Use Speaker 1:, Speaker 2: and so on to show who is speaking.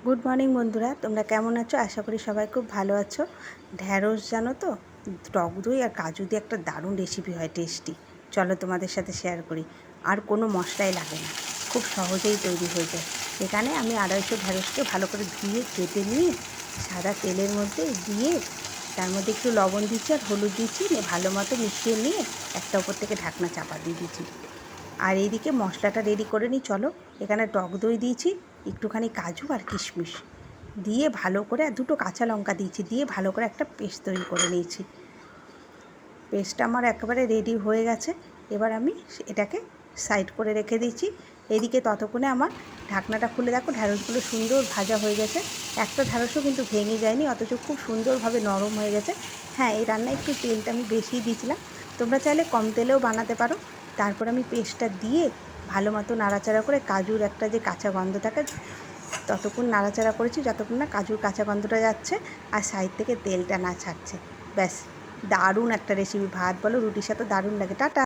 Speaker 1: Good morning বন্ধুরা, তোমরা কেমন আছো? আশা করি সবাই খুব ভালো আছো। ঢ্যাঁড়স জানো তো, টক দই আর কাজু দিয়ে একটা দারুণ রেসিপি হয়, টেস্টি। চলো তোমাদের সাথে শেয়ার করি। আর কোনো মশলাই লাগে না, খুব সহজেই তৈরি হয়ে যায়। এখানে আমি 250 ঢ্যাঁড়সকে ভালো করে ধুয়ে কেটে নিয়ে সাদা তেলের মধ্যে দিয়ে তার মধ্যে একটু লবণ দিচ্ছি আর হলুদ দিচ্ছি, নিয়ে ভালো মতো মিশিয়ে নিয়ে একটা উপর থেকে ঢাকনা চাপা দিয়ে দিচ্ছি। আর এইদিকে মশলাটা রেডি করে নিই। চলো, এখানে টক দই দিয়েছি, একটুখানি কাজু আর কিশমিশ দিয়ে ভালো করে, আর 2টো কাঁচা লঙ্কা দিয়েছি, দিয়ে ভালো করে একটা পেস্ট তৈরি করে নিয়েছি। পেস্টটা আমার একেবারে রেডি হয়ে গেছে। এবার আমি এটাকে সাইড করে রেখে দিচ্ছি। এদিকে ততক্ষণে আমার ঢাকনাটা খুলে দেখো, ঢ্যাঁড়সগুলো সুন্দর ভাজা হয়ে গেছে। একটা ঢ্যাঁড়সও কিন্তু ভেঙে যায়নি, অথচ খুব সুন্দরভাবে নরম হয়ে গেছে। হ্যাঁ, এই রান্নায় একটু তেলটা আমি বেশিই দিয়েছিলাম, তোমরা চাইলে কম তেলেও বানাতে পারো। তারপর আমি পেস্টটা দিয়ে ভালো মতো নাড়াচাড়া করে, কাজুর একটা যে কাঁচা গন্ধ থাকে, ততক্ষণ নাড়াচাড়া করেছি যতক্ষণ না কাজুর কাঁচা গন্ধটা যাচ্ছে আর সাইড থেকে তেলটা না ছাড়ছে। ব্যাস, দারুণ একটা রেসিপি। ভাত বলো রুটির সাথে দারুণ লাগে। টাটা।